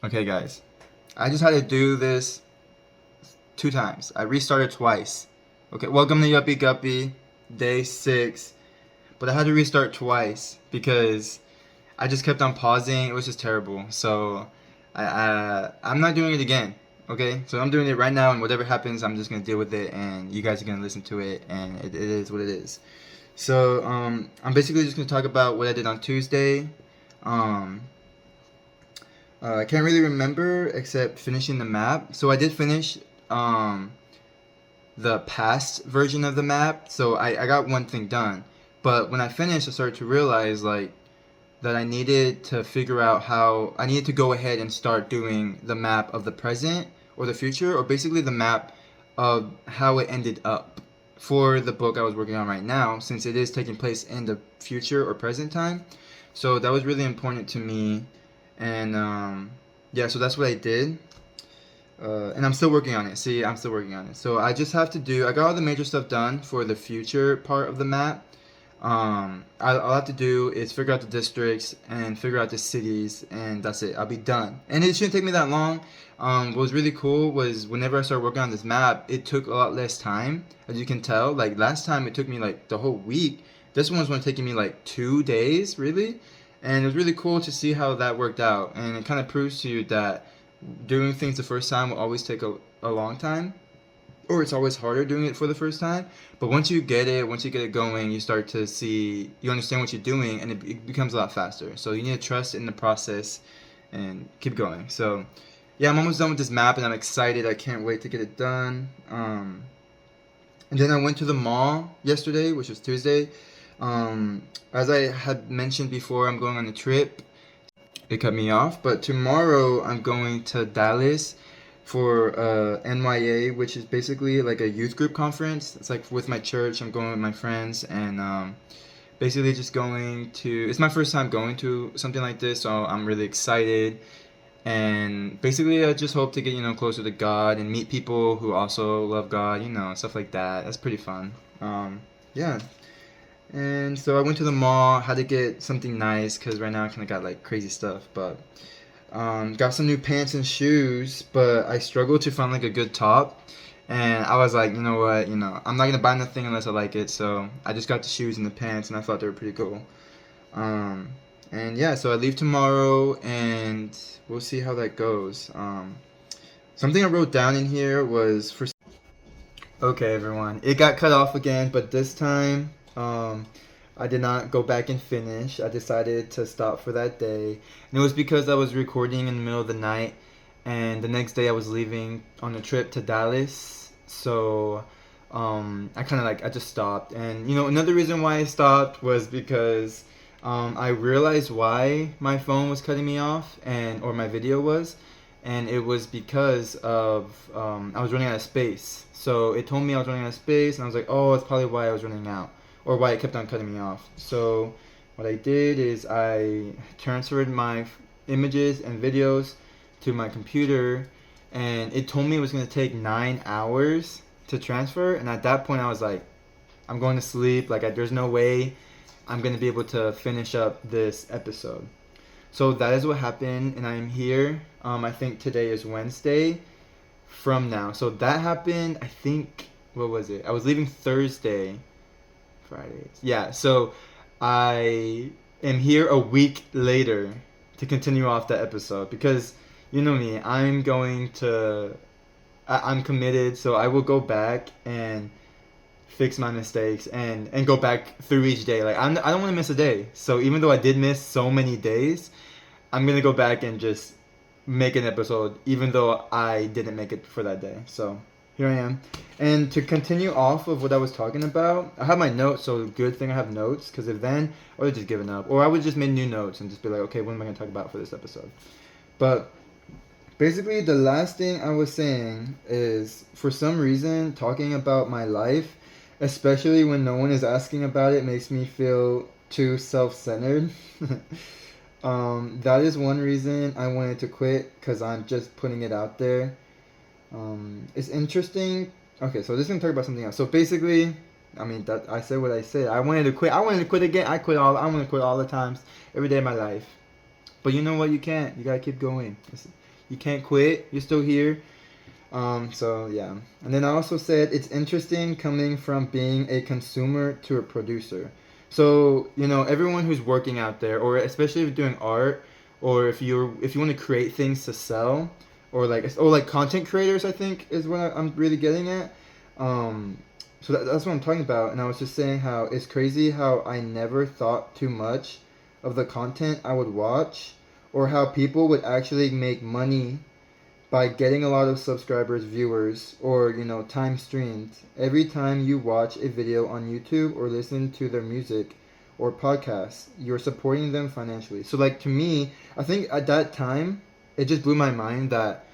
Okay, guys, I just had to do this 2 times. I restarted twice. Okay, welcome to Yuppie Guppy, day 6. But I had to restart twice because I just kept on pausing. It was just terrible. So I'm not doing it again. Okay, so I'm doing it right now, and whatever happens, I'm just gonna deal with it, and you guys are gonna listen to it, and it is what it is. So I'm basically just gonna talk about what I did on Tuesday. Um, I can't really remember except finishing the map. So I did finish um, the past version of the map. So I got one thing done. But when I finished, I started to realize that I needed to figure out how I needed to go ahead and start doing the map of the present or the future, or basically the map of how it ended up for the book I was working on right now, since it is taking place in the future or present time. So that was really important to me, and yeah, so that's what I did. And I'm still working on it. See, I'm still working on it. So I just have to I got all the major stuff done for the future part of the map. All I have to do is figure out the districts and figure out the cities, and that's it. I'll be done. And it shouldn't take me that long. What was really cool was whenever I started working on this map, it took a lot less time, as you can tell. Like last time, it took me like the whole week. This one's only taking me like 2 days, really. And it was really cool to see how that worked out. And it kind of proves to you that doing things the first time will always take a long time, or it's always harder doing it for the first time. But once you get it going, you start to see, you understand what you're doing, and it becomes a lot faster. So you need to trust in the process and keep going. So yeah, I'm almost done with this map, and I'm excited. I can't wait to get it done. And then I went to the mall yesterday, which was Tuesday. As I had mentioned before, I'm going on a trip. It cut me off, but tomorrow I'm going to Dallas for NYA, which is basically like a youth group conference. It's like with my church. I'm going with my friends, and basically just going to. It's my first time going to something like this, so I'm really excited. And basically, I just hope to get closer to God and meet people who also love God, stuff like that. That's pretty fun. Yeah. And so I went to the mall, had to get something nice because right now I kind of got like crazy stuff. But got some new pants and shoes, but I struggled to find like a good top. And I was like, you know what, I'm not gonna buy nothing unless I like it. So I just got the shoes and the pants, and I thought they were pretty cool. And yeah, so I leave tomorrow, and we'll see how that goes. Something I wrote down in here was for. Okay, everyone, it got cut off again, but this time I did not go back and finish. I decided to stop for that day, and it was because I was recording in the middle of the night, and the next day I was leaving on a trip to Dallas. So I kind of I just stopped, and another reason why I stopped was because I realized why my phone was cutting me off, or my video was, and it was because of I was running out of space. So it told me I was running out of space, and I was like, oh, that's probably why I was running out, or why it kept on cutting me off. So what I did is I transferred my images and videos to my computer, and it told me it was going to take 9 hours to transfer. And at that point I was like, I'm going to sleep. There's no way I'm going to be able to finish up this episode. So that is what happened, and I'm here. I think today is Wednesday from now. So that happened, I think, what was it? I was leaving Thursday. Friday. Yeah, so I am here a week later to continue off the episode because you know me, I'm committed, so I will go back and fix my mistakes and go back through each day. I don't want to miss a day. So even though I did miss so many days, I'm going to go back and just make an episode even though I didn't make it for that day. So here I am. And to continue off of what I was talking about, I have my notes, so good thing I have notes, because if then, I would have just given up. Or I would just make new notes and just be like, okay, what am I going to talk about for this episode? But basically, the last thing I was saying is, for some reason, talking about my life, especially when no one is asking about it, makes me feel too self-centered. That is one reason I wanted to quit, because I'm just putting it out there. It's interesting. Okay, so this is gonna talk about something else. So basically, I mean that I said what I said. I wanted to quit. I wanted to quit again. I want to quit all the times, every day of my life. But you know what? You can't. You gotta keep going. You can't quit. You're still here. So yeah. And then I also said it's interesting coming from being a consumer to a producer. So, everyone who's working out there, or especially if you're doing art, or if you want to create things to sell, or like content creators, I think is what I'm really getting at. Um, so that's what I'm talking about. And I was just saying how it's crazy how I never thought too much of the content I would watch, or how people would actually make money by getting a lot of subscribers, viewers, or time streamed every time you watch a video on YouTube or listen to their music or podcasts. You're supporting them financially. So, like, to me, I think at that time it just blew my mind that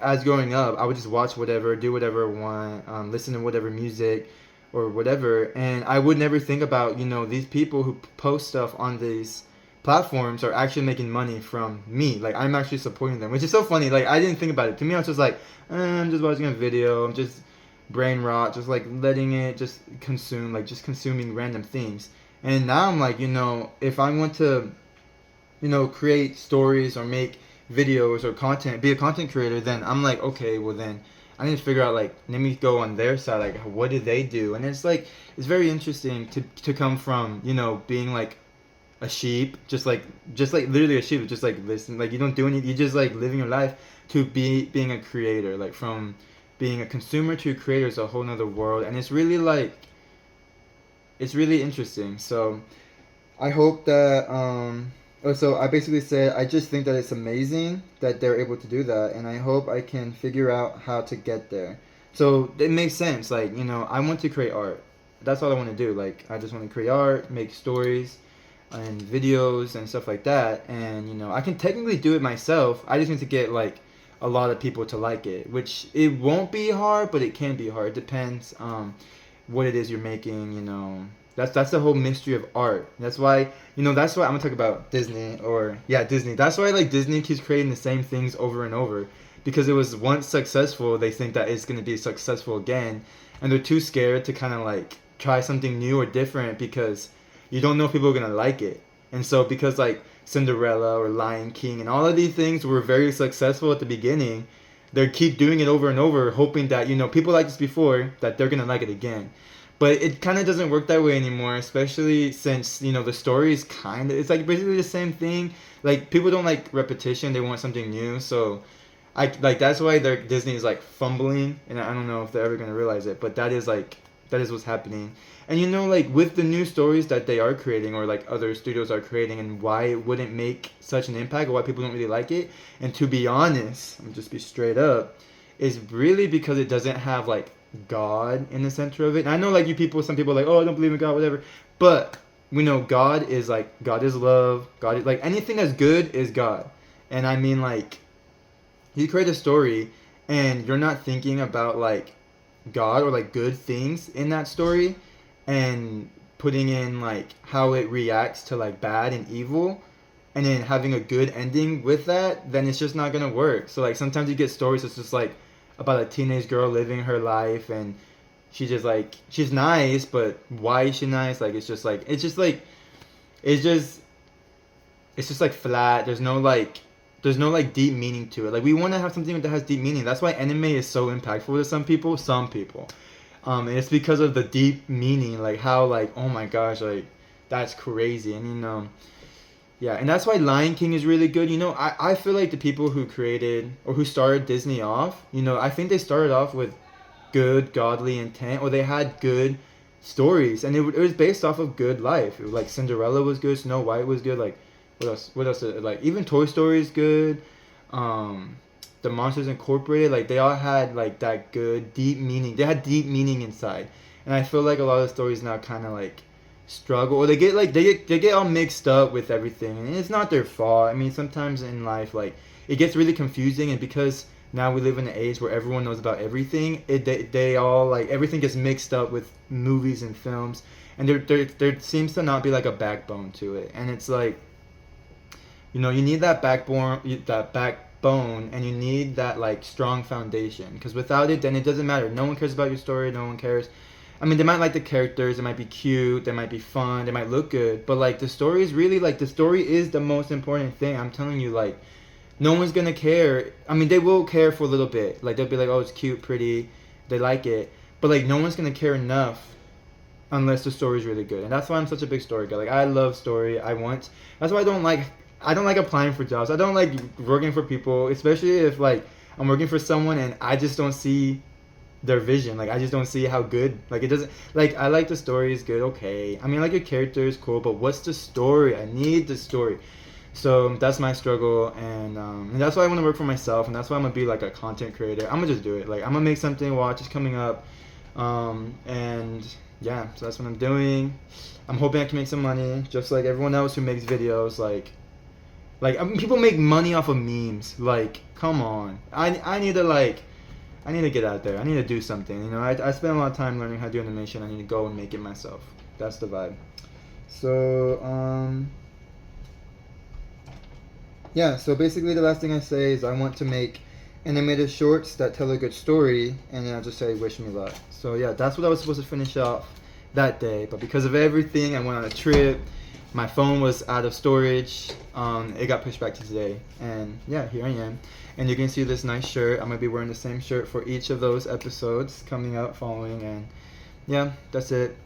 as growing up, I would just watch whatever, do whatever I want, listen to whatever music or whatever, and I would never think about these people who post stuff on these platforms are actually making money from me. Like, I'm actually supporting them, which is so funny. Like, I didn't think about it. To me, I was just like, I'm just watching a video. I'm just brain rot, just like letting it just consume, like just consuming random things. And now I'm like, if I want to, create stories or make videos or content, be a content creator, then I'm like, okay, well then I need to figure out, like, let me go on their side, like, what do they do? And it's like, it's very interesting to come from, being like a sheep, just like literally a sheep, just like listen, like you don't do anything, you just like living your life, to being a creator. Like, from being a consumer to a creator is a whole nother world, and it's really like, it's really interesting. So I hope that so I basically said I just think that it's amazing that they're able to do that, and I hope I can figure out how to get there. So it makes sense. Like, I want to create art. That's all I want to do. Like, I just want to create art, make stories and videos and stuff like that. And I can technically do it myself. I just need to get like a lot of people to like it, which it won't be hard, but it can be hard. It depends what it is you're making. That's the whole mystery of art. That's why that's why I'm gonna talk about Disney, or yeah, Disney. That's why, like, Disney keeps creating the same things over and over, because it was once successful. They think that it's gonna be successful again, and they're too scared to kind of like try something new or different, because you don't know if people are gonna like it. And so, because like Cinderella or Lion King and all of these things were very successful at the beginning, they keep doing it over and over, hoping that people like this before, that they're gonna like it again. But it kind of doesn't work that way anymore, especially since the story is it's like basically the same thing. Like, people don't like repetition; they want something new. So, that's why Disney is like fumbling, and I don't know if they're ever gonna realize it. But that is what's happening. And like, with the new stories that they are creating, or like other studios are creating, and why it wouldn't make such an impact, or why people don't really like it. And to be honest, I'm just be straight up, is really because it doesn't have like God in the center of it. And I know, like, some people are like, oh, I don't believe in God, whatever. But we know God is love. God is like, anything that's good is God. And I mean, like, you create a story and you're not thinking about like God or like good things in that story, and putting in like how it reacts to like bad and evil, and then having a good ending with that, then it's just not gonna work. So, like, sometimes you get stories that's just like about a teenage girl living her life, and she's nice, but why is she nice? Like, it's just like flat. There's no like deep meaning to it. Like, we want to have something that has deep meaning. That's why anime is so impactful to some people. And it's because of the deep meaning, like how, like, oh my gosh, like, that's crazy. And yeah, and that's why Lion King is really good. I feel like the people who created or who started Disney off, I think they started off with good, godly intent, or they had good stories, and it was based off of good life. It was like Cinderella was good, Snow White was good, like, what else, like, even Toy Story is good. The Monsters Incorporated, like, they all had like that good, deep meaning. They had deep meaning inside. And I feel like a lot of stories now kind of like struggle, or they get all mixed up with everything, and it's not their fault. I mean, sometimes in life, like, it gets really confusing, and because now we live in an age where everyone knows about everything, they all, like, everything gets mixed up with movies and films, and there seems to not be like a backbone to it. And it's like, you need that backbone, and you need that like strong foundation, because without it, then it doesn't matter. No one cares about your story. No one cares. I mean, they might like the characters, they might be cute, they might be fun, they might look good, but like, the story is really, like, the story is the most important thing. I'm telling you, like, no one's gonna care. I mean, they will care for a little bit. Like they'll be like, oh, it's cute, pretty, they like it, but like no one's gonna care enough unless the story's really good. And that's why I'm such a big story guy. Like I love story. That's why I don't like applying for jobs. I don't like working for people, especially if like I'm working for someone and I just don't see their vision. Like I just don't see how good. Like it doesn't. Like I like the story is good. Okay. I mean, like your character is cool, but what's the story? I need the story. So that's my struggle, and that's why I want to work for myself, and that's why I'm gonna be like a content creator. I'm gonna just do it. Like I'm gonna make something. Watch it's coming up, and yeah. So that's what I'm doing. I'm hoping I can make some money, just like everyone else who makes videos. Like I mean, people make money off of memes. Like, come on. I need to I need to get out there. I need to do something. You know, I spend a lot of time learning how to do animation. I need to go and make it myself. That's the vibe. So yeah. So basically, the last thing I say is I want to make animated shorts that tell a good story, and then I'll just say wish me luck. So yeah, that's what I was supposed to finish off that day, but because of everything, I went on a trip. My phone was out of storage. It got pushed back to today, and yeah, here I am. And you can see this nice shirt. I'm gonna be wearing the same shirt for each of those episodes coming up, following, and yeah, that's it.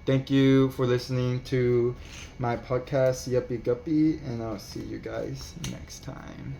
Thank you for listening to my podcast, Yuppie Guppy, and I'll see you guys next time.